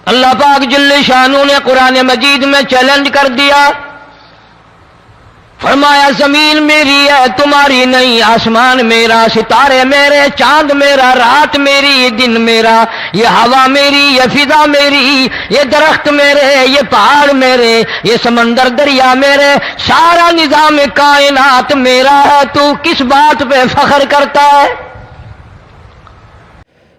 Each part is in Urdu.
اللہ پاک جل شانہ نے قرآن مجید میں چیلنج کر دیا، فرمایا زمین میری ہے تمہاری نہیں، آسمان میرا، ستارے میرے، چاند میرا، رات میری، دن میرا، یہ ہوا میری، یہ فضا میری، یہ درخت میرے، یہ پہاڑ میرے، یہ سمندر دریا میرے، سارا نظام کائنات میرا ہے، تو کس بات پہ فخر کرتا ہے؟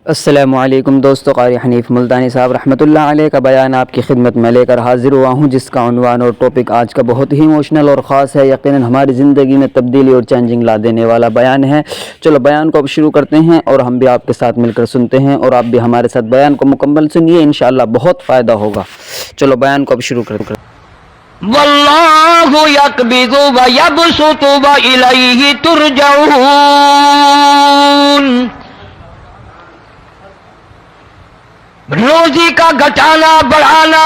السلام علیکم دوستو، قاری حنیف ملتانی صاحب رحمۃ اللہ علیہ کا بیان آپ کی خدمت میں لے کر حاضر ہوا ہوں، جس کا عنوان اور ٹاپک آج کا بہت ہی ایموشنل اور خاص ہے، یقیناً ہماری زندگی میں تبدیلی اور چینجنگ لا دینے والا بیان ہے۔ چلو بیان کو اب شروع کرتے ہیں اور ہم بھی آپ کے ساتھ مل کر سنتے ہیں، اور آپ بھی ہمارے ساتھ بیان کو مکمل سنیے، انشاءاللہ بہت فائدہ ہوگا۔ چلو بیان کو اب شروع کرتے ہیں۔ واللہ یقبض ویبسط والیہ ترجعون، روزی کا گھٹانا بڑھانا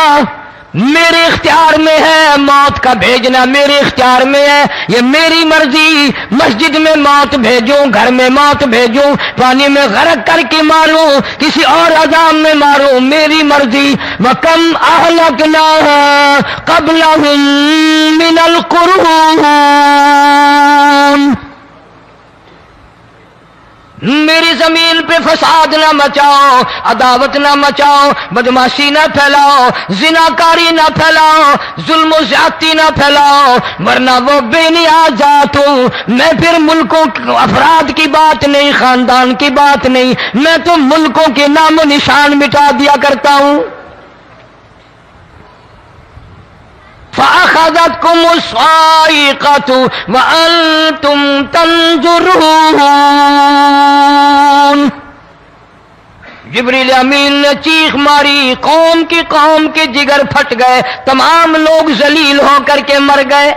میرے اختیار میں ہے، موت کا بھیجنا میرے اختیار میں ہے، یہ میری مرضی، مسجد میں موت بھیجوں، گھر میں موت بھیجوں، پانی میں غرق کر کے ماروں، کسی اور عذاب میں ماروں، میری مرضی۔ وَكَمْ أَهْلَكْنَا قَبْلَهُمْ مِنَ الْقُرُونِ، میری زمین پہ فساد نہ مچاؤ، عداوت نہ مچاؤ، بدماشی نہ پھیلاؤ، زناکاری نہ پھیلاؤ، ظلم و زیادتی نہ پھیلاؤ، ورنہ وہ بے نیاز ذات ہوں۔ میں پھر ملکوں افراد کی بات نہیں، خاندان کی بات نہیں، میں تو ملکوں کے نام و نشان مٹا دیا کرتا ہوں۔ فَأَخَذَتْكُمُ الصَّاعِقَةُ وَأَنْتُمْ تَنْظُرُونَ، جبریل امین نے چیخ ماری، قوم کے جگر پھٹ گئے، تمام لوگ ذلیل ہو کر کے مر گئے۔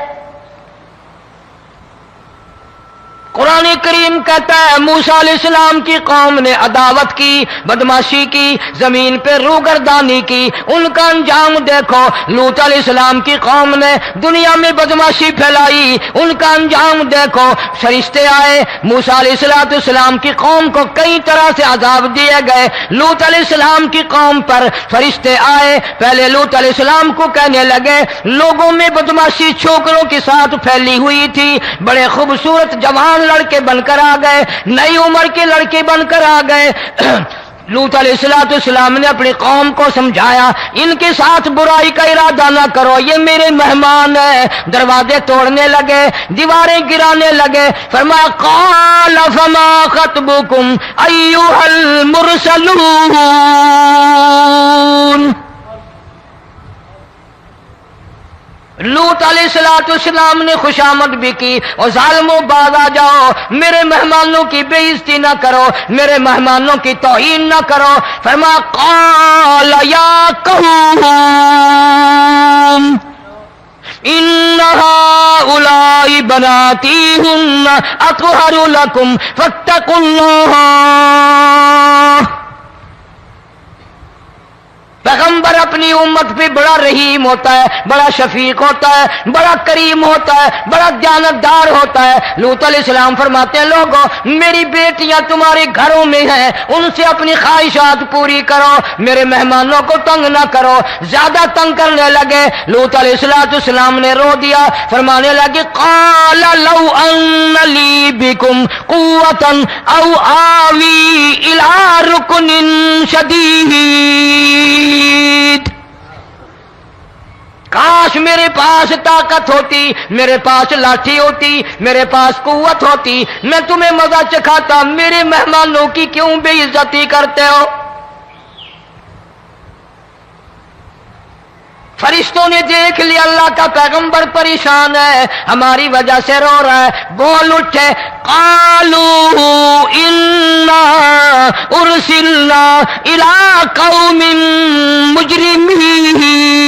قرآن کریم کہتا ہے موسیٰ علیہ السلام کی قوم نے عداوت کی، بدماشی کی، زمین پہ روگردانی کی، ان کا انجام دیکھو۔ لوط علیہ السلام کی قوم نے دنیا میں بدماشی پھیلائی، ان کا انجام دیکھو۔ فرشتے آئے، موسیٰ علیہ السلام کی قوم کو کئی طرح سے عذاب دیے گئے۔ لوط علیہ السلام کی قوم پر فرشتے آئے، پہلے لوط علیہ السلام کو کہنے لگے، لوگوں میں بدماشی چھوکروں کے ساتھ پھیلی ہوئی تھی، بڑے خوبصورت جوان لڑکے بن کر آ گئے، نئی عمر کے لڑکے بن کر آ گئے۔ لوط علیہ السلام نے اپنی قوم کو سمجھایا، ان کے ساتھ برائی کا ارادہ نہ کرو، یہ میرے مہمان ہیں۔ دروازے توڑنے لگے، دیواریں گرانے لگے، فرمایا قال فما خطبکم ایھا المرسلون، لوط علیہ السلام نے خوشامد بھی کی، اور ظالموں باز آ جاؤ، میرے مہمانوں کی بے عزتی نہ کرو، میرے مہمانوں کی توہین نہ کرو۔ فرمایا قال یا قوم ان هؤلاء بناتی ہن اطہر لکم فاتقوا اللہ۔ پیغمبر اپنی امت پہ بڑا رحیم ہوتا ہے، بڑا شفیق ہوتا ہے، بڑا کریم ہوتا ہے، بڑا دیانتدار ہوتا ہے۔ لوط علیہ السلام فرماتے ہیں لوگوں، میری بیٹیاں تمہارے گھروں میں ہیں، ان سے اپنی خواہشات پوری کرو، میرے مہمانوں کو تنگ نہ کرو۔ زیادہ تنگ کرنے لگے، لوط علیہ السلام نے رو دیا، فرمانے لگے قال لو ان لی بکم قوة او آوی الی رکن شدید، کاش میرے پاس طاقت ہوتی، میرے پاس لاٹھی ہوتی، میرے پاس قوت ہوتی، میں تمہیں مزہ چکھاتا، میرے مہمانوں کی کیوں بے عزتی کرتے ہو؟ فرشتوں نے دیکھ لیا اللہ کا پیغمبر پریشان ہے، ہماری وجہ سے رو رہا ہے، بول اٹھے قالوا انا ارسلنا الى قوم مجرمین۔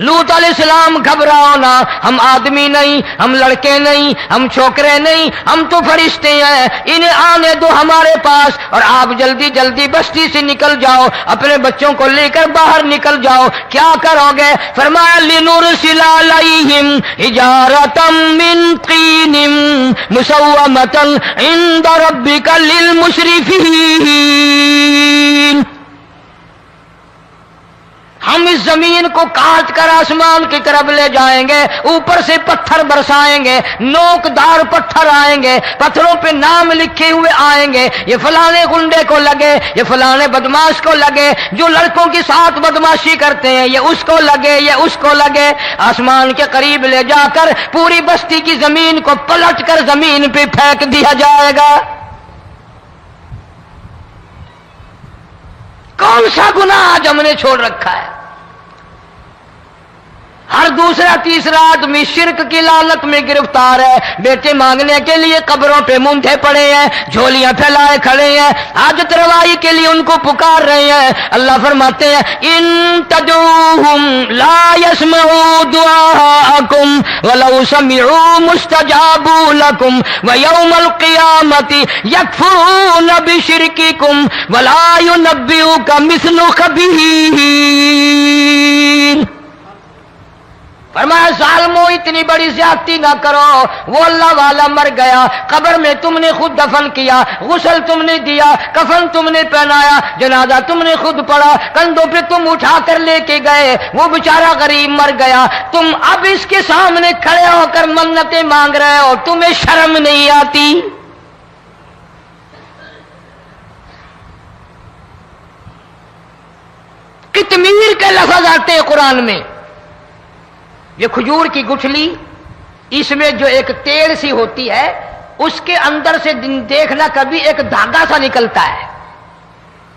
لوط علیہ السلام گھبراؤ نہ، ہم آدمی نہیں، ہم لڑکے نہیں، ہم چھوکرے نہیں، ہم تو فرشتے ہیں، انہیں آنے دو ہمارے پاس، اور آپ جلدی جلدی بستی سے نکل جاؤ، اپنے بچوں کو لے کر باہر نکل جاؤ۔ کیا کرو گے؟ فرمایا لنرسل علیہم حجارۃ من طین مسومۃ عند ربک للمسرفین، زمین کو کاٹ کر آسمان کی طرف لے جائیں گے، اوپر سے پتھر برسائیں گے، نوکدار پتھر آئیں گے، پتھروں پہ نام لکھے ہوئے آئیں گے، یہ فلانے گنڈے کو لگے، یہ فلانے بدماش کو لگے، جو لڑکوں کے ساتھ بدماشی کرتے ہیں یہ اس کو لگے، یہ اس کو لگے۔ آسمان کے قریب لے جا کر پوری بستی کی زمین کو پلٹ کر زمین پہ پھینک دیا جائے گا۔ کون سا گناہ آج ہم نے چھوڑ رکھا ہے؟ ہر دوسرا تیسرا آدمی شرک کی لعنت میں گرفتار ہے، بیٹے مانگنے کے لیے قبروں پہ مونڈھے پڑے ہیں، جھولیاں پھیلائے کھڑے ہیں، حاجت روائی کے لیے ان کو پکار رہے ہیں۔ اللہ فرماتے ہیں ان تدعوہم لا يسمعوا دعاءکم ولو سمعوا مستجابوا لکم ویوم القیامت یکفرون بشرککم ولا ینبئک مثل خبیر۔ فرمایا ظالمو اتنی بڑی زیادتی نہ کرو، وہ اللہ والا مر گیا، قبر میں تم نے خود دفن کیا، غسل تم نے دیا، کفن تم نے پہنایا، جنازہ تم نے خود پڑھا، کندھوں پہ تم اٹھا کر لے کے گئے، وہ بیچارہ غریب مر گیا، تم اب اس کے سامنے کھڑے ہو کر منتیں مانگ رہے ہو، تمہیں شرم نہیں آتی؟ قطمیر کے لفظ آتے ہیں قرآن میں۔ یہ کھجور کی گٹھلی، اس میں جو ایک تیل سی ہوتی ہے، اس کے اندر سے دیکھنا کبھی ایک دھاگا سا نکلتا ہے۔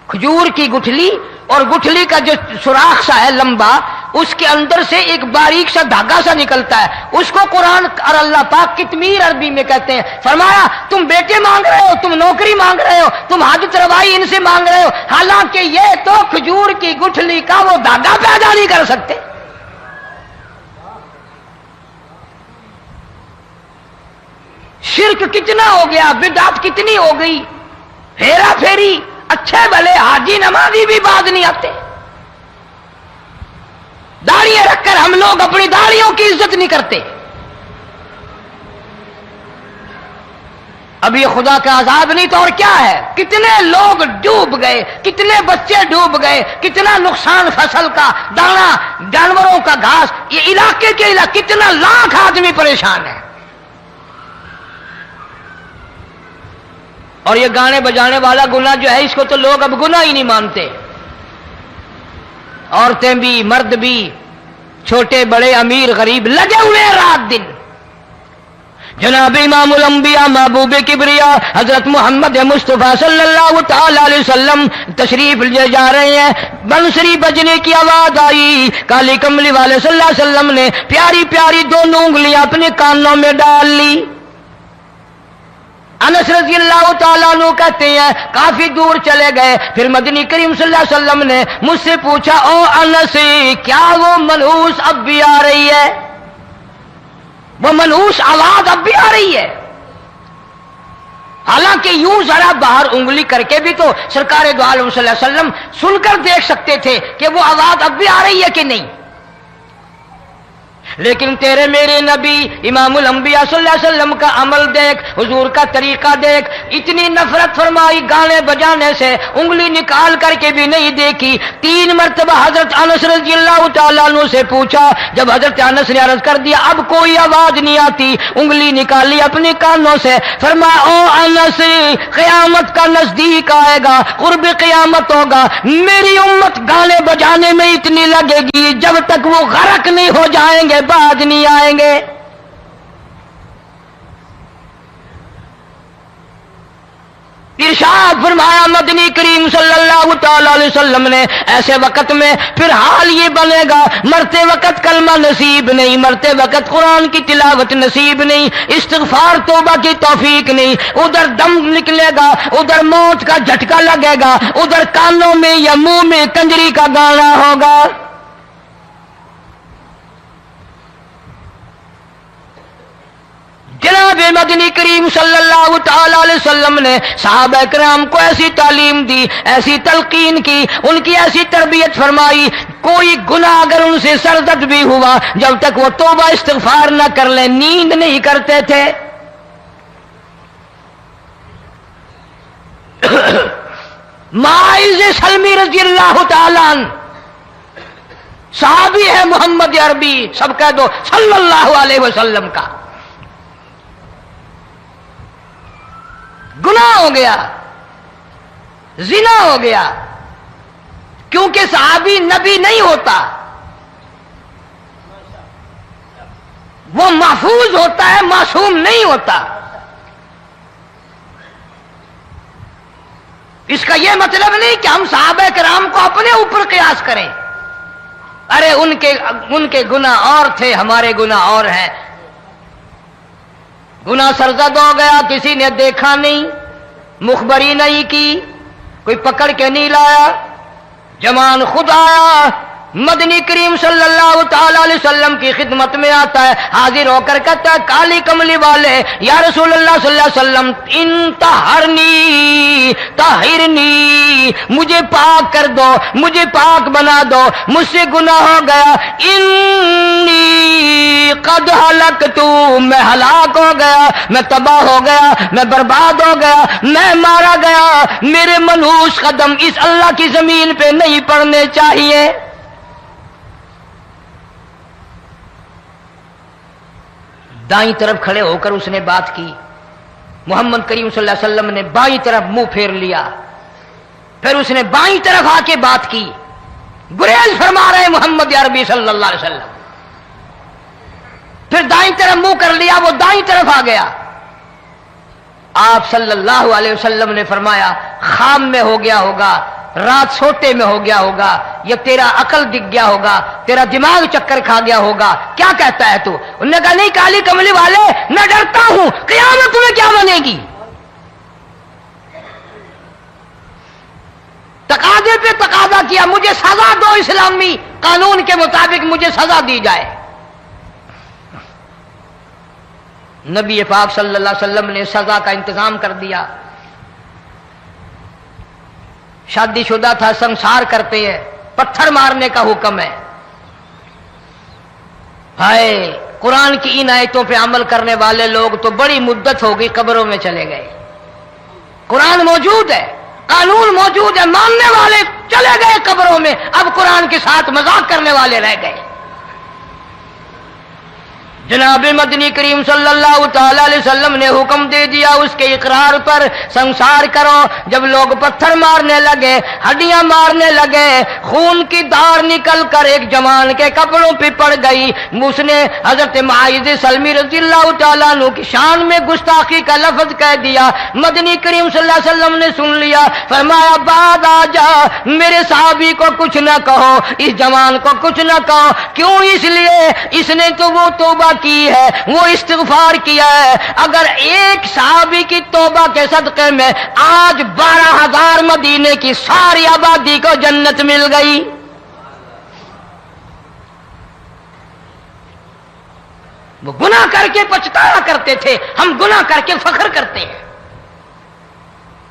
کھجور کی گٹھلی اور گٹھلی کا جو سوراخ سا ہے لمبا، اس کے اندر سے ایک باریک سا دھاگا سا نکلتا ہے، اس کو قرآن اور اللہ پاک قطمیر عربی میں کہتے ہیں۔ فرمایا تم بیٹے مانگ رہے ہو، تم نوکری مانگ رہے ہو، تم حاجت روائی ان سے مانگ رہے ہو، حالانکہ یہ تو کھجور کی گٹھلی کا وہ دھاگا پیدا نہیں کر سکتے۔ شرک کتنا ہو گیا، بدعت کتنی ہو گئی، ہیرا پھیری، اچھے بھلے حاجی نمازی بھی باز نہیں آتے۔ داڑیاں رکھ کر ہم لوگ اپنی داڑیوں کی عزت نہیں کرتے۔ اب یہ خدا کا عذاب نہیں تو اور کیا ہے؟ کتنے لوگ ڈوب گئے، کتنے بچے ڈوب گئے، کتنا نقصان فصل کا، دانا، جانوروں کا گھاس، یہ علاقے کے علاقے کتنا لاکھ آدمی پریشان ہے۔ اور یہ گانے بجانے والا گناہ جو ہے، اس کو تو لوگ اب گناہ ہی نہیں مانتے۔ عورتیں بھی، مرد بھی، چھوٹے بڑے، امیر غریب لگے ہوئے ہیں رات دن۔ جناب امام الانبیاء محبوب کبریا حضرت محمد مصطفیٰ صلی اللہ تعالی علیہ وسلم تشریف لے جا رہے ہیں، بنسری بجنے کی آواز آئی، کالی کملی والے صلی اللہ علیہ وسلم نے پیاری پیاری دونوں انگلیاں اپنے کانوں میں ڈال لی۔ انس رضی اللہ تعالیٰ عنہ کہتے ہیں کافی دور چلے گئے، پھر مدنی کریم صلی اللہ علیہ وسلم نے مجھ سے پوچھا او انس، کیا وہ منحوس اب بھی آ رہی ہے؟ وہ منحوس آواز اب بھی آ رہی ہے؟ حالانکہ یوں ذرا باہر انگلی کر کے بھی تو سرکار دو عالم صلی اللہ علیہ وسلم سن کر دیکھ سکتے تھے کہ وہ آواز اب بھی آ رہی ہے کہ نہیں۔ لیکن تیرے میرے نبی امام الانبیاء صلی اللہ علیہ وسلم کا عمل دیکھ، حضور کا طریقہ دیکھ، اتنی نفرت فرمائی گانے بجانے سے، انگلی نکال کر کے بھی نہیں دیکھی۔ 3 مرتبہ حضرت انس رضی اللہ تعالیٰ عنہ سے پوچھا، جب حضرت انس نے عرض کر دیا اب کوئی آواز نہیں آتی، انگلی نکالی اپنے کانوں سے، فرمایا او انس، قیامت کا نزدیک آئے گا، قرب قیامت ہوگا، میری امت گانے بجانے میں اتنی لگے گی جب تک وہ غرق نہیں ہو جائیں گے بعد نہیں آئیں گے۔ ارشاد فرمایا مدنی کریم صلی اللہ تعالی علیہ وسلم نے ایسے وقت میں پھر حال یہ بنے گا، مرتے وقت کلمہ نصیب نہیں، مرتے وقت قرآن کی تلاوت نصیب نہیں، استغفار توبہ کی توفیق نہیں، ادھر دم نکلے گا، ادھر موت کا جھٹکا لگے گا، ادھر کانوں میں یا منہ میں کنجری کا گانا ہوگا۔ جناب مدنی کریم صلی اللہ تعالی علیہ وسلم نے صحابہ کرام کو ایسی تعلیم دی، ایسی تلقین کی، ان کی ایسی تربیت فرمائی، کوئی گناہ اگر ان سے سرزد بھی ہوا جب تک وہ توبہ استغفار نہ کر لیں نیند نہیں کرتے تھے۔ ماعز سلمی رضی اللہ تعالی عنہ صحابی ہے محمد عربی، سب کہہ دو صلی اللہ علیہ وسلم کا، گناہ ہو گیا، زنا ہو گیا، کیونکہ صحابی نبی نہیں ہوتا، وہ محفوظ ہوتا ہے، معصوم نہیں ہوتا۔ اس کا یہ مطلب نہیں کہ ہم صحابہ کرام کو اپنے اوپر قیاس کریں، ارے ان کے گناہ اور تھے، ہمارے گناہ اور ہیں۔ گناہ سرزد ہو گیا، کسی نے دیکھا نہیں، مخبری نہیں کی، کوئی پکڑ کے نہیں لایا، جمان خود آیا، مدنی کریم صلی اللہ تعالی علیہ وسلم کی خدمت میں آتا ہے، حاضر ہو کر کہتا ہے کالی کملی والے یا رسول اللہ صلی اللہ علیہ وسلم انطہرنی طہرنی، مجھے پاک کر دو، مجھے پاک بنا دو، مجھ سے گناہ ہو گیا، انی قد ہلکت، میں ہلاک ہو گیا، میں تباہ ہو گیا، میں برباد ہو گیا، میں مارا گیا، میرے منحوس قدم اس اللہ کی زمین پہ نہیں پڑنے چاہیے۔ دائیں طرف کھڑے ہو کر اس نے بات کی، محمد کریم صلی اللہ علیہ وسلم نے بائیں طرف منہ پھیر لیا، پھر اس نے بائیں طرف آ کے بات کی، گریز فرما رہے محمد عربی صلی اللہ علیہ وسلم، پھر دائیں طرف منہ کر لیا، وہ دائیں طرف آ گیا۔ آپ صلی اللہ علیہ وسلم نے فرمایا خام میں ہو گیا ہوگا، رات سوتے میں ہو گیا ہوگا، یا تیرا عقل دکھ گیا ہوگا، تیرا دماغ چکر کھا گیا ہوگا، کیا کہتا ہے تو؟ انہوں نے کہا نہیں کالی کملی والے، میں ڈرتا ہوں قیامت تمہیں کیا بنے گی، تقاضے پہ تقاضا کیا، مجھے سزا دو، اسلامی قانون کے مطابق مجھے سزا دی جائے۔ نبی پاک صلی اللہ علیہ وسلم نے سزا کا انتظام کر دیا۔ شادی شدہ تھا، سنسار کرتے ہیں، پتھر مارنے کا حکم ہے۔ ہائے قرآن کی ان آیتوں پہ عمل کرنے والے لوگ تو بڑی مدت ہو گئی قبروں میں چلے گئے۔ قرآن موجود ہے، قانون موجود ہے، ماننے والے چلے گئے قبروں میں، اب قرآن کے ساتھ مذاق کرنے والے رہ گئے۔ جناب مدنی کریم صلی اللہ تعالی علیہ وسلم نے حکم دے دیا اس کے اقرار پر سنسار کرو۔ جب لوگ پتھر مارنے لگے، ہڈیاں مارنے لگے، خون کی دھار نکل کر ایک جوان کے کپڑوں پہ پڑ گئی، اس نے حضرت معاذ سلمی رضی اللہ تعالیٰ عنہ کی شان میں گستاخی کا لفظ کہہ دیا۔ مدنی کریم صلی اللہ علیہ وسلم نے سن لیا، فرمایا بعد آ جا، میرے صحابی کو کچھ نہ کہو، اس جوان کو کچھ نہ کہو۔ کیوں؟ اس لیے اس نے تو وہ توبہ کی ہے، وہ استغفار کیا ہے۔ اگر ایک صحابی کی توبہ کے صدقے میں آج 12,000 مدینے کی ساری آبادی کو جنت مل گئی۔ وہ گناہ کر کے پچھتایا کرتے تھے، ہم گناہ کر کے فخر کرتے ہیں۔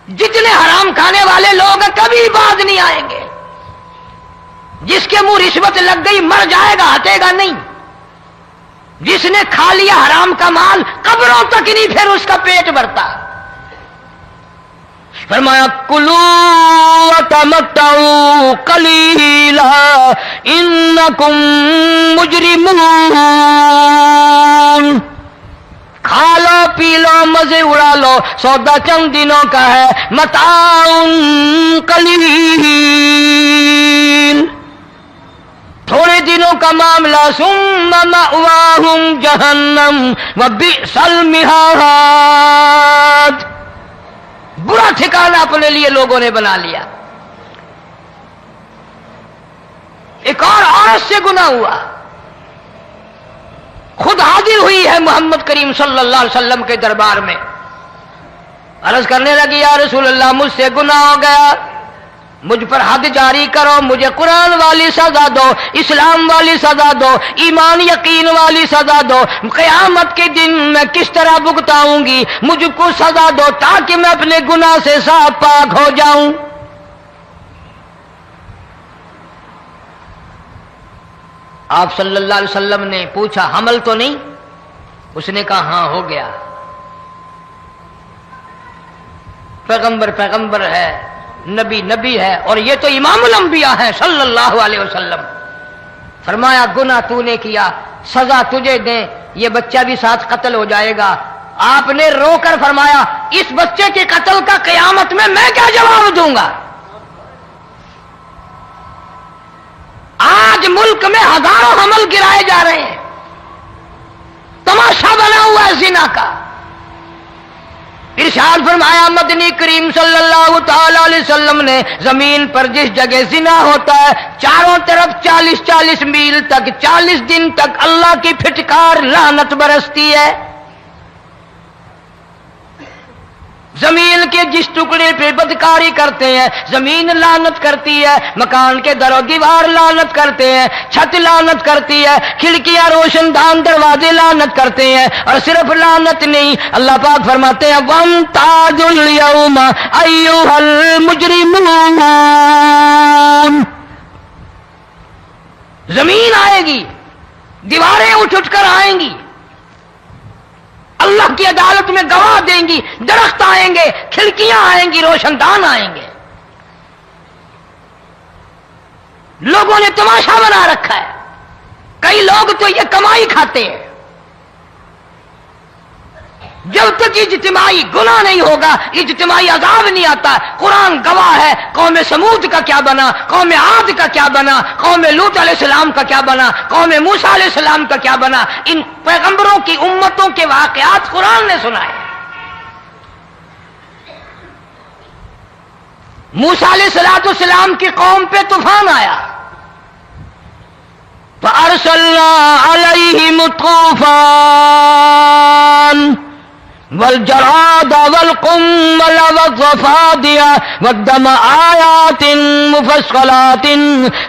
جتنے حرام کھانے والے لوگ ہیں کبھی باز نہیں آئیں گے۔ جس کے منہ رشوت لگ گئی مر جائے گا، ہٹے گا نہیں۔ جس نے کھا لیا حرام کا مال قبروں تک نہیں پھر اس کا پیٹ بھرتا۔ فرمایا کلو وتمتعوا قلیلا انکم مجرمون، کھا لو پی لو مزے اڑا لو، سودا چند دنوں کا ہے، متاع قلیل، تھوڑے دنوں کا معاملہ، ثم مأواہم جہنم وبئس المہاد، برا ٹھکانہ اپنے لیے لوگوں نے بنا لیا۔ ایک اور عورت سے گناہ ہوا، خود حاضر ہوئی ہے محمد کریم صلی اللہ علیہ وسلم کے دربار میں، عرض کرنے لگی یا رسول اللہ مجھ سے گناہ ہو گیا، مجھ پر حد جاری کرو، مجھے قرآن والی سزا دو، اسلام والی سزا دو، ایمان یقین والی سزا دو، قیامت کے دن میں کس طرح بھگتاؤں گی، مجھ کو سزا دو تاکہ میں اپنے گناہ سے صاف پاک ہو جاؤں۔ آپ صلی اللہ علیہ وسلم نے پوچھا حمل تو نہیں؟ اس نے کہا ہاں ہو گیا۔ پیغمبر ہے، نبی ہے، اور یہ تو امام الانبیاء ہیں صلی اللہ علیہ وسلم۔ فرمایا گناہ تو نے کیا، سزا تجھے دیں، یہ بچہ بھی ساتھ قتل ہو جائے گا۔ آپ نے رو کر فرمایا اس بچے کے قتل کا قیامت میں کیا جواب دوں گا؟ آج ملک میں ہزاروں حمل گرائے جا رہے ہیں، تماشا بنا ہوا ہے زنا کا۔ ارشاد فرمایا مدنی کریم صلی اللہ تعالی علیہ وسلم نے زمین پر جس جگہ زنا ہوتا ہے چاروں طرف 40 میل تک 40 دن تک اللہ کی پھٹکار لعنت برستی ہے۔ زمین کے جس ٹکڑے پہ بدکاری کرتے ہیں زمین لعنت کرتی ہے، مکان کے در و دیوار لعنت کرتے ہیں، چھت لعنت کرتی ہے، کھڑکیاں روشن دان دروازے لعنت کرتے ہیں، اور صرف لعنت نہیں، اللہ پاک فرماتے ہیں وَامْتَازُوا الْيَوْمَ أَيُّهَا الْمُجْرِمُونَ۔ زمین آئے گی، دیواریں اٹھ کر آئیں گی، اللہ کی عدالت میں گواہ دیں گی، درخت آئیں گے، کھڑکیاں آئیں گی، روشن دان آئیں گے۔ لوگوں نے تماشا بنا رکھا ہے، کئی لوگ تو یہ کمائی کھاتے ہیں۔ جب تک اجتماعی گناہ نہیں ہوگا اجتماعی عذاب نہیں آتا۔ قرآن گواہ ہے، قوم سمود کا کیا بنا، قوم عاد کا کیا بنا، قوم لوط علیہ السلام کا کیا بنا، قوم موسیٰ علیہ السلام کا کیا بنا۔ ان پیغمبروں کی امتوں کے واقعات قرآن نے سنائے۔ موسیٰ علیہ السلام کی قوم پہ طوفان آیا، فَأَرْسَلْنَا عَلَيْهِمُ الطُّوفَانَ والجراد والقمل والضفادع والدم آيات مفصلات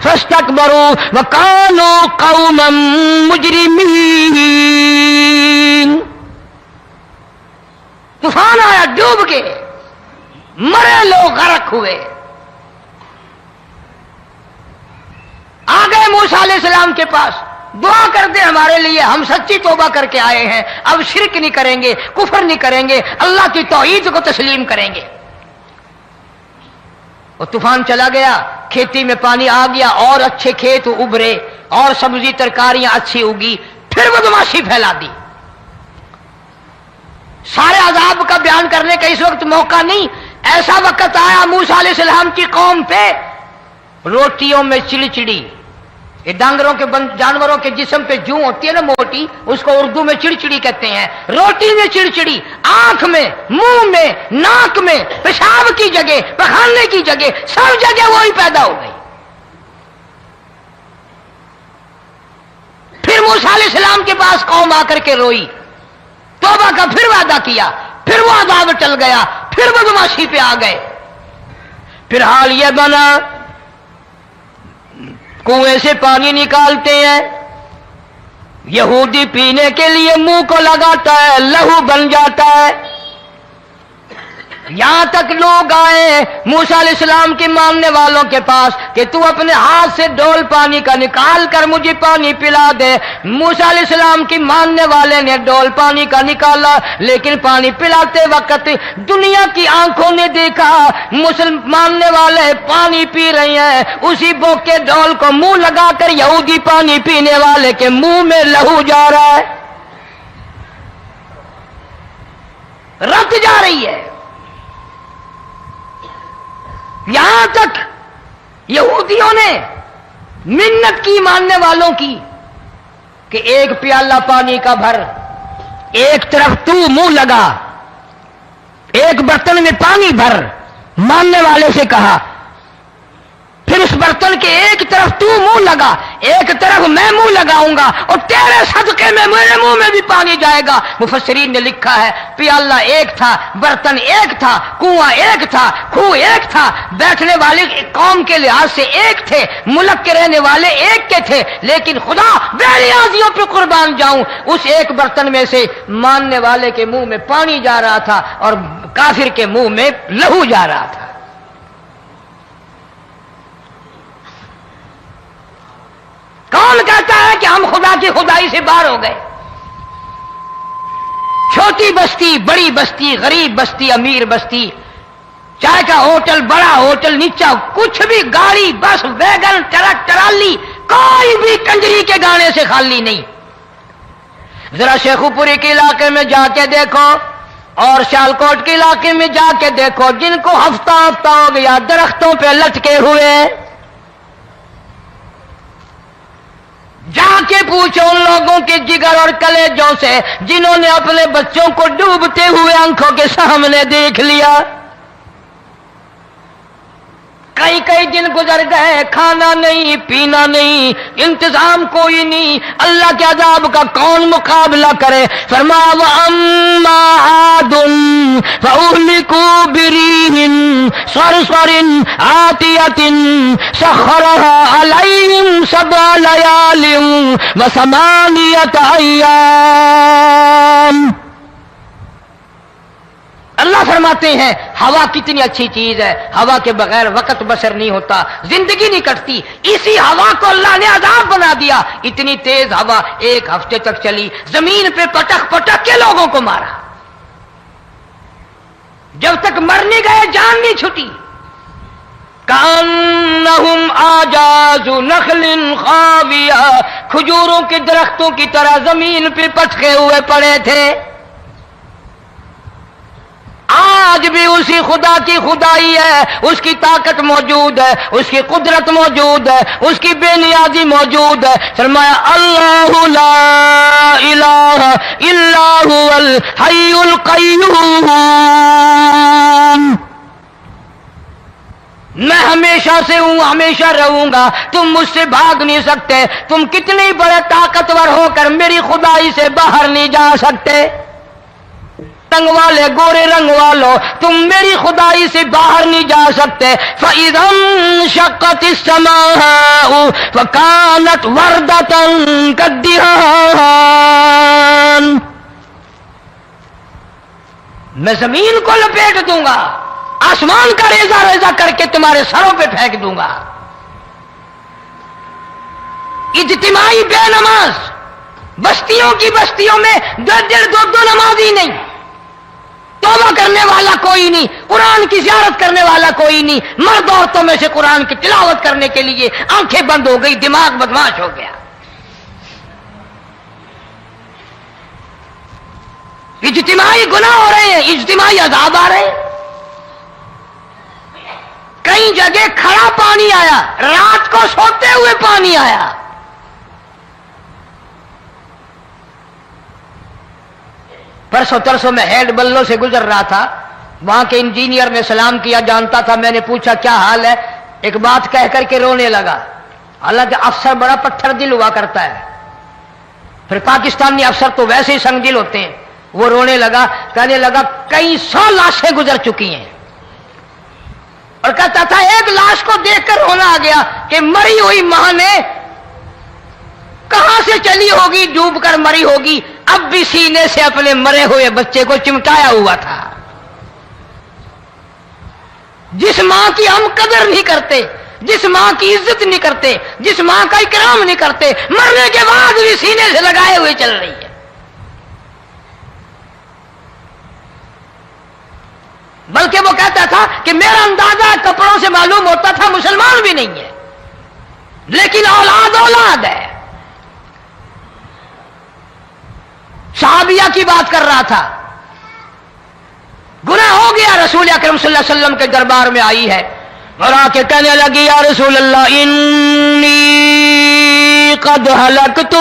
فاستكبروا وكانوا قوما مجرمين۔ طوفان آیا، ڈوب گئے، مرے لوگ، غرق ہوئے۔ آ گئے موسیٰ علیہ السلام کے پاس، دعا کر دے ہمارے لیے، ہم سچی توبہ کر کے آئے ہیں، اب شرک نہیں کریں گے، کفر نہیں کریں گے، اللہ کی توحید کو تسلیم کریں گے۔ وہ طوفان چلا گیا، کھیتی میں پانی آ گیا، اور اچھے کھیت ابھرے، اور سبزی ترکاریاں اچھی اگی، پھر بدماشی پھیلا دی۔ سارے عذاب کا بیان کرنے کا اس وقت موقع نہیں، ایسا وقت آیا موسیٰ علیہ السلام کی قوم پہ روٹیوں میں چڑچڑی، یہ ڈانگروں کے جانوروں کے جسم پہ جوں ہوتی ہے نا موٹی، اس کو اردو میں چڑچڑی کہتے ہیں۔ روٹی میں چڑچڑی، آنکھ میں، منہ میں، ناک میں، پیشاب کی جگہ، پخانے کی جگہ، سب جگہ وہی پیدا ہو گئی۔ پھر موسیٰ علیہ السلام کے پاس قوم آ کر کے روئی، توبہ کا پھر وعدہ کیا، پھر وہ عذاب ٹل گیا، پھر بدماشی پہ آ گئے۔ پھر حال یہ بنا کنویں سے پانی نکالتے ہیں، یہودی پینے کے لیے منہ کو لگاتا ہے، لہو بن جاتا ہے۔ یہاں تک لوگ آئے موسیٰ علیہ السلام کے ماننے والوں کے پاس کہ تو اپنے ہاتھ سے ڈول پانی کا نکال کر مجھے پانی پلا دے۔ موسیٰ علیہ السلام کی ماننے والے نے ڈول پانی کا نکالا، لیکن پانی پلاتے وقت دنیا کی آنکھوں نے دیکھا ماننے والے پانی پی رہے ہیں، اسی بوک کے ڈول کو منہ لگا کر یہودی پانی پینے والے کے منہ میں لہو جا رہا ہے، رت جا رہی ہے۔ یہاں تک یہودیوں نے منت کی ماننے والوں کی کہ ایک پیالہ پانی کا بھر، ایک طرف تو منہ لگا، ایک برتن میں پانی بھر، ماننے والے سے کہا، پھر اس برتن کے ایک طرف تو منہ لگا، ایک طرف میں منہ لگاؤں گا، اور تیرے صدقے میں میرے منہ میں بھی پانی جائے گا۔ مفسرین نے لکھا ہے پیالہ ایک تھا، برتن ایک تھا، کنواں ایک تھا، کھو ایک تھا، بیٹھنے والے قوم کے لحاظ سے ایک تھے، ملک کے رہنے والے ایک کے تھے، لیکن خدا بے نیازیوں پہ قربان جاؤں، اس ایک برتن میں سے ماننے والے کے منہ میں پانی جا رہا تھا اور کافر کے منہ میں لہو جا رہا تھا۔ کون کہتا ہے کہ ہم خدا کی خدائی سے باہر ہو گئے؟ چھوٹی بستی، بڑی بستی، غریب بستی، امیر بستی، چائے کا ہوٹل، بڑا ہوٹل، نیچا کچھ بھی، گاڑی، بس، ویگن، ٹرک، ٹرالی، کوئی بھی کنجری کے گانے سے خالی نہیں. ذرا شیخو پوری کے علاقے میں جا کے دیکھو اور سیالکوٹ کے علاقے میں جا کے دیکھو جن کو ہفتہ ہفتہ ہو گیا درختوں پہ لٹکے ہوئے، جا کے پوچھو ان لوگوں کے جگر اور کلیجوں سے جنہوں نے اپنے بچوں کو ڈوبتے ہوئے آنکھوں کے سامنے دیکھ لیا. کئی کئی دن گزر گئے، کھانا نہیں، پینا نہیں، انتظام کوئی نہیں، اللہ کے عذاب کا کون مقابلہ کرے؟ فرمایا وَأَمَّا عَادٌ فَأُهْلِكُوا بِرِيحٍ صَرْصَرٍ عَاتِيَةٍ سَخَّرَهَا عَلَيْهِمْ سَبْعَ لَيَالٍ وَثَمَانِيَةَ أَيَّامٍ. اللہ فرماتے ہیں ہوا کتنی اچھی چیز ہے، ہوا کے بغیر وقت بسر نہیں ہوتا، زندگی نہیں کٹتی. اسی ہوا کو اللہ نے عذاب بنا دیا. اتنی تیز ہوا ایک ہفتے تک چلی، زمین پہ پٹک پٹک کے لوگوں کو مارا، جب تک مر نہیں گئے جان نہیں چھٹی. کأنہم اعجاز نخل خاویہ، کھجوروں کے درختوں کی طرح زمین پہ پٹکے ہوئے پڑے تھے. آج بھی اسی خدا کی خدائی ہے، اس کی طاقت موجود ہے، اس کی قدرت موجود ہے، اس کی بے نیازی موجود ہے. فرمایا اللہ لا الہ الا هو الحی القیوم. میں ہمیشہ سے ہوں، ہمیشہ رہوں گا، تم مجھ سے بھاگ نہیں سکتے. تم کتنے بڑے طاقتور ہو کر میری خدائی سے باہر نہیں جا سکتے. رنگ والے، گورے رنگ والو، تم میری خدائی سے باہر نہیں جا سکتے. فَإِذَا انشَقَّتِ السَّمَاءُ فَكَانَتْ وَرْدَةً كَالدِّهَانِ. میں زمین کو لپیٹ دوں گا، آسمان کا ریزہ ریزہ کر کے تمہارے سروں پہ پھینک دوں گا. اجتماعی بے نماز، بستیوں کی بستیوں میں دو نمازی نہیں، توبہ کرنے والا کوئی نہیں، قرآن کی زیارت کرنے والا کوئی نہیں. مرد عورتوں میں سے قرآن کی تلاوت کرنے کے لیے آنکھیں بند ہو گئی، دماغ بدماش ہو گیا. اجتماعی گناہ ہو رہے ہیں، اجتماعی عذاب آ رہے ہیں. کئی جگہ کھڑا پانی آیا، رات کو سوتے ہوئے پانی آیا. پرسوں ترسوں میں ہیڈ بلوں سے گزر رہا تھا، وہاں کے انجینئر نے سلام کیا، جانتا تھا. میں نے پوچھا کیا حال ہے؟ ایک بات کہہ کر کے رونے لگا. حالانکہ افسر بڑا پتھر دل ہوا کرتا ہے، پھر پاکستانی افسر تو ویسے ہی سنگ دل ہوتے ہیں. وہ رونے لگا، کہنے لگا کئی 100 لاشیں گزر چکی ہیں، اور کہتا تھا ایک لاش کو دیکھ کر رونا آ گیا کہ مری ہوئی ماں نے کہاں سے چلی ہوگی، ڈوب کر مری ہوگی، اب بھی سینے سے اپنے مرے ہوئے بچے کو چمٹایا ہوا تھا. جس ماں کی ہم قدر نہیں کرتے، جس ماں کی عزت نہیں کرتے، جس ماں کا اکرام نہیں کرتے، مرنے کے بعد بھی سینے سے لگائے ہوئے چل رہی ہے. بلکہ وہ کہتا تھا کہ میرا اندازہ کپڑوں سے معلوم ہوتا تھا مسلمان بھی نہیں ہے، لیکن اولاد اولاد ہے. صحابیہ کی بات کر رہا تھا، گناہ ہو گیا، رسول اکرم صلی اللہ علیہ وسلم کے دربار میں آئی ہے اور آ کے کہنے لگی یا رسول اللہ انی قد ہلکت،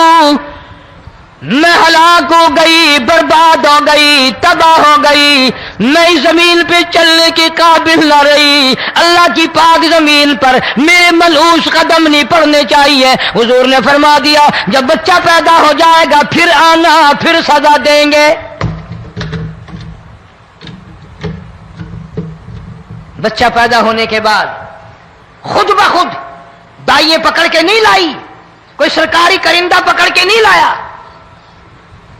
میں ہلاک ہو گئی، برباد ہو گئی، تباہ ہو گئی، میں اس زمین پہ چلنے کے قابل نہ رہی. اللہ کی پاک زمین پر میرے ملعوس قدم نہیں پڑنے چاہیے. حضور نے فرما دیا جب بچہ پیدا ہو جائے گا پھر آنا، پھر سزا دیں گے. بچہ پیدا ہونے کے بعد خود بخود دائیں پکڑ کے نہیں لائی، کوئی سرکاری کرندہ پکڑ کے نہیں لایا.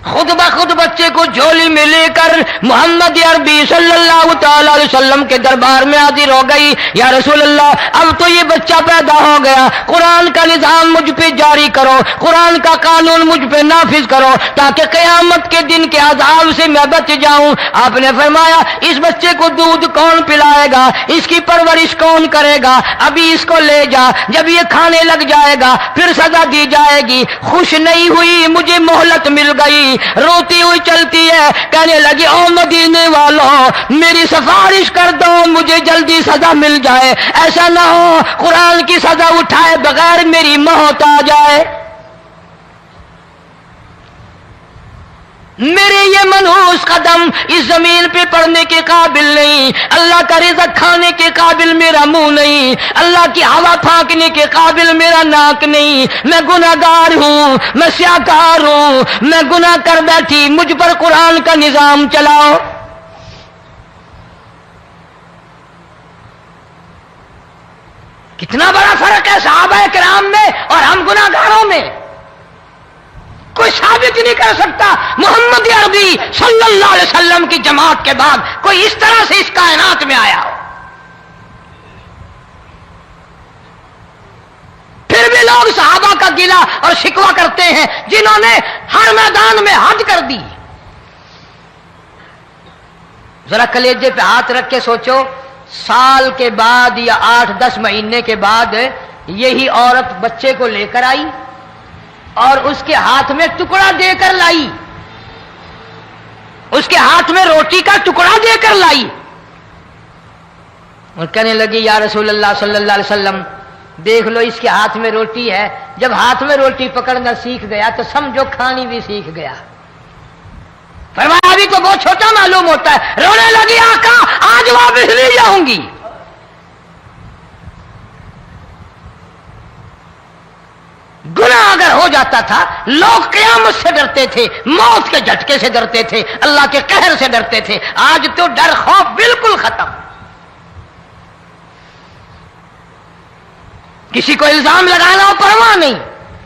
خود بخود بچے کو جھولی میں لے کر محمد عربی صلی اللہ تعالی علیہ وسلم کے دربار میں حاضر ہو گئی. یا رسول اللہ، اب تو یہ بچہ پیدا ہو گیا، قرآن کا نظام مجھ پہ جاری کرو، قرآن کا قانون مجھ پہ نافذ کرو تاکہ قیامت کے دن کے عذاب سے میں بچ جاؤں. آپ نے فرمایا اس بچے کو دودھ کون پلائے گا، اس کی پرورش کون کرے گا، ابھی اس کو لے جا، جب یہ کھانے لگ جائے گا پھر سزا دی جائے گی. خوش نہیں ہوئی، مجھے مہلت مل گئی، روتی ہوئی چلتی ہے، کہنے لگی او مدینے والوں میری سفارش کر دو، مجھے جلدی سزا مل جائے، ایسا نہ ہو قرآن کی سزا اٹھائے بغیر میری موت آ جائے. میرے یہ منحوس قدم اس زمین پہ پڑنے کے قابل نہیں، اللہ کا رزق کھانے کے قابل میرا منہ نہیں، اللہ کی ہوا پھانکنے کے قابل میرا ناک نہیں، میں گناہگار ہوں، میں سیاکار ہوں، میں گناہ کر بیٹھی، مجھ پر قرآن کا نظام چلاؤ. کتنا بڑا فرق ہے صحابہ کرام میں اور ہم گناہگاروں میں. کوئی ثابت نہیں کر سکتا محمد عربی صلی اللہ علیہ وسلم کی جماعت کے بعد کوئی اس طرح سے اس کائنات میں آیا ہو. پھر بھی لوگ صحابہ کا گلہ اور شکوہ کرتے ہیں جنہوں نے ہر میدان میں حد کر دی. ذرا کلیجے پہ ہاتھ رکھ کے سوچو، سال کے بعد یا 8-10 مہینے کے بعد یہی عورت بچے کو لے کر آئی اور اس کے ہاتھ میں ٹکڑا دے کر لائی، اس کے ہاتھ میں روٹی کا ٹکڑا دے کر لائی اور کہنے لگی یا رسول اللہ صلی اللہ علیہ وسلم دیکھ لو اس کے ہاتھ میں روٹی ہے. جب ہاتھ میں روٹی پکڑنا سیکھ گیا تو سمجھو کھانی بھی سیکھ گیا. فرمایا ابھی تو بہت چھوٹا معلوم ہوتا ہے. رونے لگی آقا آج واپس نہیں جاؤں گی. گناہ اگر ہو جاتا تھا لوگ قیامت سے ڈرتے تھے، موت کے جھٹکے سے ڈرتے تھے، اللہ کے قہر سے ڈرتے تھے. آج تو ڈر خوف بالکل ختم. کسی کو الزام لگانا ہو پرواہ نہیں،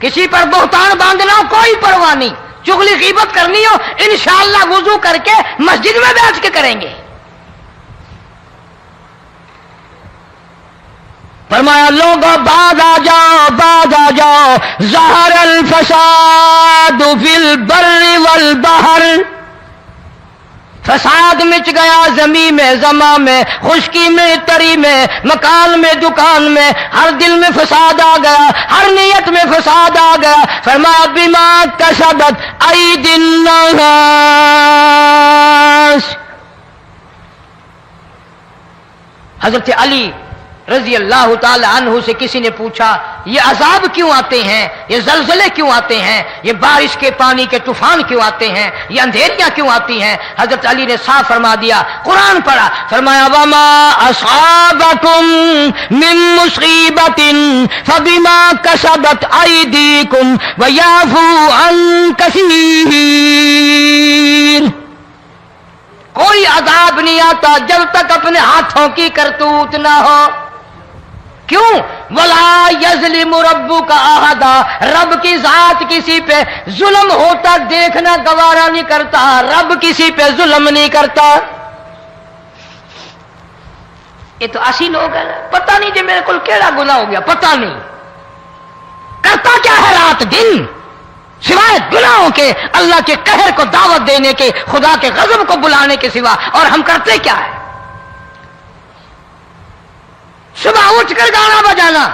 کسی پر بہتان باندھنا ہو کوئی پرواہ نہیں، چغلی غیبت کرنی ہو انشاءاللہ وضو کر کے مسجد میں بیٹھ کے کریں گے. فرمایا لوگوں بعد آ جاؤ ظہر الفساد فی البر والبحر. فساد مچ گیا زمین میں، زماں میں، خشکی میں، تری میں، مکان میں، دکان میں، ہر دل میں فساد آ گیا، ہر نیت میں فساد آ گیا. فرمایا بما کسبت ایدی الناس. حضرت علی رضی اللہ تعالی عنہ سے کسی نے پوچھا یہ عذاب کیوں آتے ہیں، یہ زلزلے کیوں آتے ہیں، یہ بارش کے پانی کے طوفان کیوں آتے ہیں، یہ اندھیریاں کیوں آتی ہیں؟ حضرت علی نے صاف فرما دیا، قرآن پڑھا، فرمایا وما اصابکم من مصیبت فبما کسبت ایدیکم ویعفو عن کثیر. کوئی عذاب نہیں آتا جب تک اپنے ہاتھوں کی کرتوت نہ ہو. کیوں؟ ولا یظلم ربک احدا. رب کی ذات کسی پہ ظلم ہوتا دیکھنا گوارا نہیں کرتا، رب کسی پہ ظلم نہیں کرتا. یہ تو اسی لوگ ہیں، پتہ نہیں جی میرے کو کیڑا گناہ ہو گیا، پتہ نہیں کرتا کیا ہے رات دن سوائے گناہوں کے، اللہ کے قہر کو دعوت دینے کے، خدا کے غضب کو بلانے کے سوا. اور ہم کرتے کیا ہے؟ صبح اٹھ کر گانا بجانا،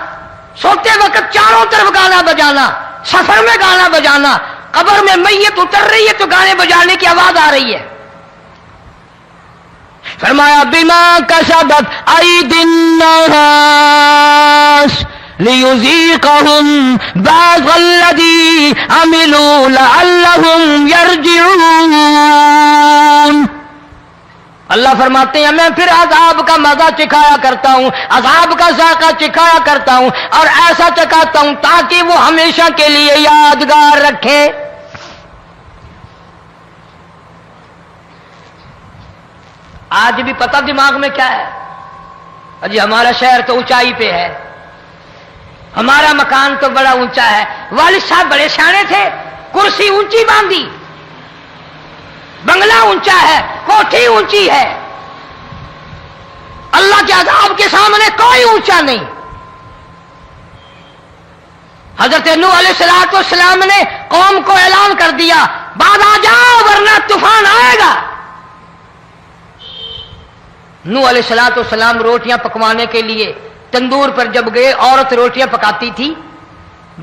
سوتے وقت چاروں طرف گانا بجانا، سفر میں گانا بجانا، قبر میں میت اتر رہی ہے تو گانے بجانے کی آواز آ رہی ہے. فرمایا بما کسبت ایدی الناس لیذیقہم بعض الذی عملوا لعلہم یرجعون. اللہ فرماتے ہیں میں پھر عذاب کا مزہ چکھایا کرتا ہوں، عذاب کا ذائقہ چکھایا کرتا ہوں اور ایسا چکھاتا ہوں تاکہ وہ ہمیشہ کے لیے یادگار رکھے. آج بھی پتہ دماغ میں کیا ہے؟ جی ہمارا شہر تو اونچائی پہ ہے، ہمارا مکان تو بڑا اونچا ہے. والد صاحب بڑے سیانے تھے، کرسی اونچی باندھی، بنگلہ اونچا ہے، کوٹھی اونچی ہے، اللہ کے عذاب کے سامنے کوئی اونچا نہیں۔ حضرت نوح علیہ السلام نے قوم کو اعلان کر دیا، بعد آ جاؤ ورنہ طوفان آئے گا۔ نوح علیہ السلام روٹیاں پکوانے کے لیے تندور پر جب گئے، عورت روٹیاں پکاتی تھی۔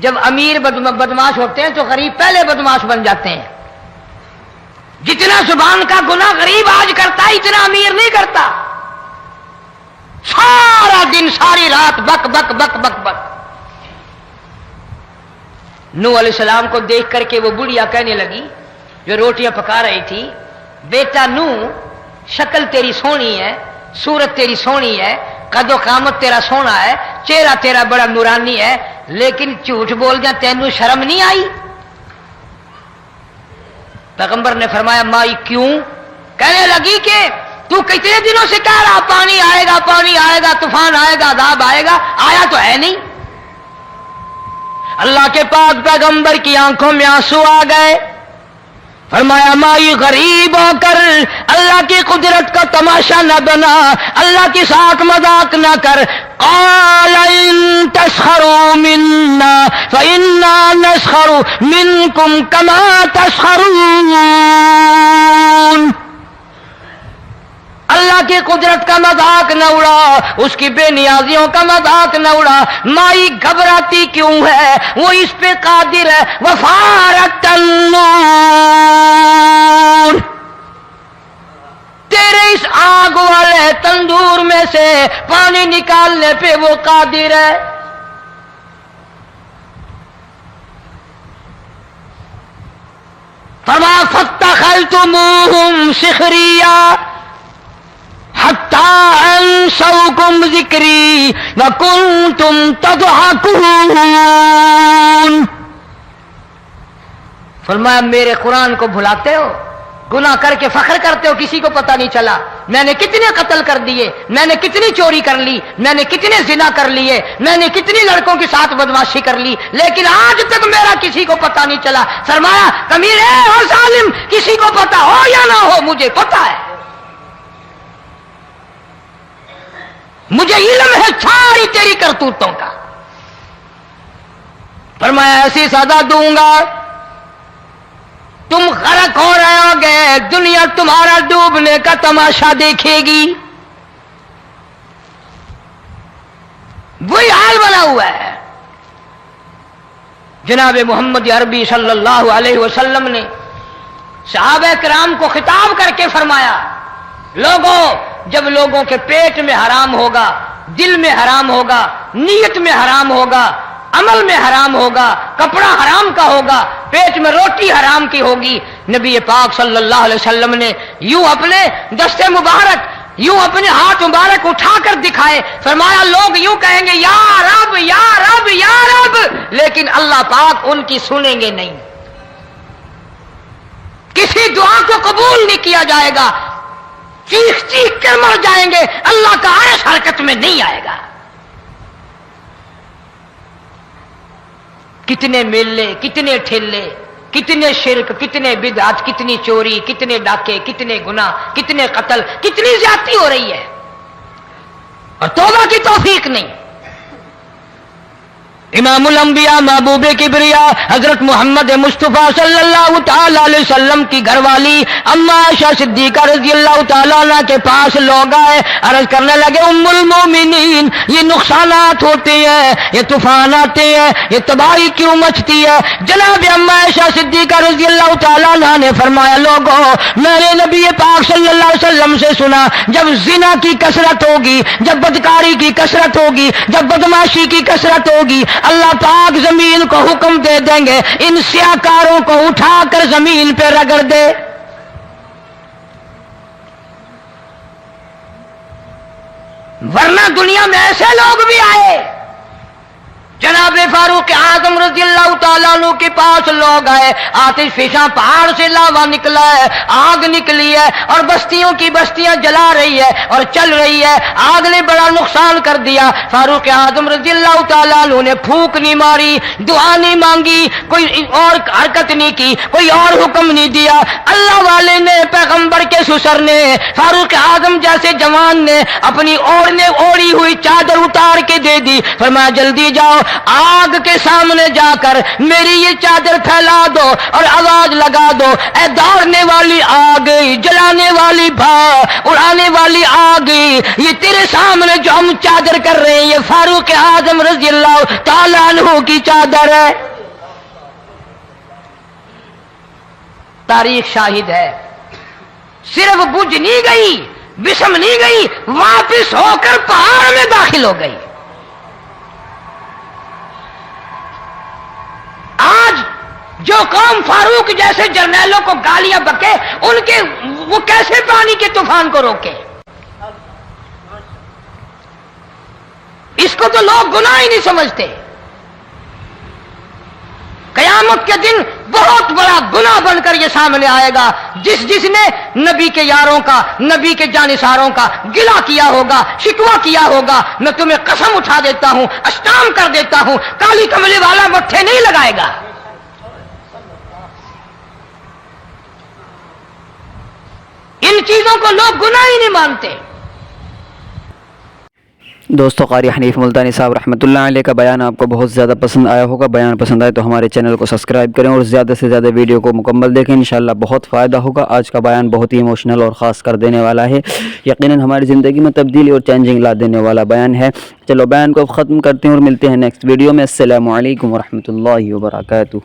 جب امیر بدماش ہوتے ہیں تو غریب پہلے بدماش بن جاتے ہیں۔ جتنا زبان کا گناہ غریب آج کرتا ہے اتنا امیر نہیں کرتا۔ سارا دن ساری رات بک بک بک بک بک۔ نوح علیہ السلام کو دیکھ کر کے وہ بڑھیا کہنے لگی جو روٹیاں پکا رہی تھی، بیٹا نوح، شکل تیری سونی ہے، صورت تیری سونی ہے، قد و قامت تیرا سونا ہے، چہرہ تیرا بڑا نورانی ہے، لیکن جھوٹ بول جا تینوں شرم نہیں آئی؟ پیغمبر نے فرمایا مائی کیوں؟ کہنے لگی کہ تو کتنے دنوں سے کہہ رہا پانی آئے گا، پانی آئے گا، طوفان آئے گا، عذاب آئے گا، آیا تو ہے نہیں۔ اللہ کے پاک پیغمبر کی آنکھوں میں آنسو آ گئے۔ فرمایا مائی غریب ہو کر اللہ کی قدرت کا تماشا نہ بنا، اللہ کے ساتھ مذاق نہ کر۔ قال ان تسخروا منا فإنا نسخر منكم كما تسخرون۔ اللہ کی قدرت کا مذاق نہ اڑا، اس کی بے نیازیوں کا مذاق نہ اڑا۔ مائی گھبراتی کیوں ہے؟ وہ اس پہ قادر ہے۔ وفارت النور، تیرے اس آگ والے تندور میں سے پانی نکالنے پہ وہ قادر ہے۔ فرما فاتخذتموہم سخریا حتی انسوکم ذکری وکنتم تضحکون۔ فرمایا میرے قرآن کو بھلاتے ہو، گناہ کر کے فخر کرتے ہو، کسی کو پتہ نہیں چلا میں نے کتنے قتل کر دیے، میں نے کتنی چوری کر لی، میں نے کتنے زنا کر لیے، میں نے کتنی لڑکوں کے ساتھ بدماشی کر لی، لیکن آج تک میرا کسی کو پتہ نہیں چلا۔ فرمایا کمینے اور ظالم، کسی کو پتہ ہو یا نہ ہو مجھے پتہ ہے، مجھے علم ہے ساری تیری کرتوتوں کا۔ فرمایا ایسی سزا دوں گا تم غرق ہو رہے ہو گے، دنیا تمہارا ڈوبنے کا تماشا دیکھے گی۔ وہی حال بنا ہوا ہے۔ جناب محمد عربی صلی اللہ علیہ وسلم نے صحابہ کرام کو خطاب کر کے فرمایا، لوگوں جب لوگوں کے پیٹ میں حرام ہوگا، دل میں حرام ہوگا، نیت میں حرام ہوگا، عمل میں حرام ہوگا، کپڑا حرام کا ہوگا، پیٹ میں روٹی حرام کی ہوگی، نبی پاک صلی اللہ علیہ وسلم نے یوں اپنے دستے مبارک، یوں اپنے ہاتھ مبارک اٹھا کر دکھائے، فرمایا لوگ یوں کہیں گے یا رب یا رب یا رب، لیکن اللہ پاک ان کی سنیں گے نہیں، کسی دعا کو قبول نہیں کیا جائے گا، چیخ چیخ کر مر جائیں گے، اللہ کا عرش حرکت میں نہیں آئے گا۔ کتنے میلے، کتنے ٹھیلے، کتنے شرک، کتنے بدعت، کتنی چوری، کتنے ڈاکے، کتنے گناہ، کتنے قتل، کتنی زیادتی ہو رہی ہے اور توبہ کی توفیق نہیں۔ امام الانبیاء محبوب کبریا حضرت محمد مصطفیٰ صلی اللہ تعالی علیہ وسلم کی گھر والی اما عائشہ صدیقہ رضی اللہ تعالیٰ عنہ کے پاس لوگ آئے، عرض کرنے لگے ام المومنین یہ نقصانات ہوتے ہیں، یہ طوفان آتے ہیں، یہ تباہی کیوں مچتی ہے؟ جناب اما عائشہ صدیقہ رضی اللہ تعالیٰ عنہ نے فرمایا لوگوں میں نے نبی پاک صلی اللہ علیہ وسلم سے سنا جب زنا کی کثرت ہوگی، جب بدکاری کی کثرت ہوگی، جب بدماشی کی کثرت ہوگی، اللہ پاک زمین کو حکم دے دیں گے ان سیاکاروں کو اٹھا کر زمین پہ رگڑ دے۔ ورنہ دنیا میں ایسے لوگ بھی آئے، جناب فاروق اعظم رضی اللہ تعالیٰ عنہ کے پاس لوگ آئے، آتش فشاں پہاڑ سے لاوا نکلا ہے، آگ نکلی ہے اور بستیوں کی بستیاں جلا رہی ہے اور چل رہی ہے، آگ نے بڑا نقصان کر دیا۔ فاروق اعظم رضی اللہ تعالیٰ عنہ نے پھونک نہیں ماری، دعا نہیں مانگی، کوئی اور حرکت نہیں کی، کوئی اور حکم نہیں دیا۔ اللہ والے نے، پیغمبر کے سسر نے، فاروق اعظم جیسے جوان نے اپنی اوڑھی ہوئی چادر اتار کے دے دی، فرمایا جلدی جاؤ، آگ کے سامنے جا کر میری یہ چادر پھیلا دو اور آواز لگا دو، اے دوڑنے والی آگ، جلانے والی اڑانے والی آگ، یہ تیرے سامنے جو ہم چادر کر رہے ہیں یہ فاروق اعظم رضی اللہ تعالیٰ عنہ کی چادر ہے۔ تاریخ شاہد ہے، صرف بجھ نہیں گئی، بسم نہیں گئی، واپس ہو کر پہاڑ میں داخل ہو گئی۔ آج جو قوم فاروق جیسے جرنیلوں کو گالیاں بکے، ان کے وہ کیسے پانی کے طوفان کو روکے؟ اس کو تو لوگ گناہ ہی نہیں سمجھتے۔ قیامت کے دن بہت بڑا گناہ بن کر یہ سامنے آئے گا، جس نے نبی کے یاروں کا، نبی کے جانثاروں کا گلہ کیا ہوگا، شکوہ کیا ہوگا، میں تمہیں قسم اٹھا دیتا ہوں، اشتام کر دیتا ہوں، کالی کملی والا مٹھے نہیں لگائے گا۔ ان چیزوں کو لوگ گناہ ہی نہیں مانتے۔ دوستو، قاری حنیف ملتانی صاحب رحمۃ اللہ علیہ کا بیان آپ کو بہت زیادہ پسند آیا ہوگا۔ بیان پسند آئے تو ہمارے چینل کو سبسکرائب کریں اور زیادہ سے زیادہ ویڈیو کو مکمل دیکھیں، انشاءاللہ بہت فائدہ ہوگا۔ آج کا بیان بہت ہی ایموشنل اور خاص کر دینے والا ہے، یقیناً ہماری زندگی میں تبدیلی اور چینجنگ لا دینے والا بیان ہے۔ چلو بیان کو ختم کرتے ہیں اور ملتے ہیں نیکسٹ ویڈیو میں۔ السلام علیکم ورحمۃ اللہ وبرکاتہ۔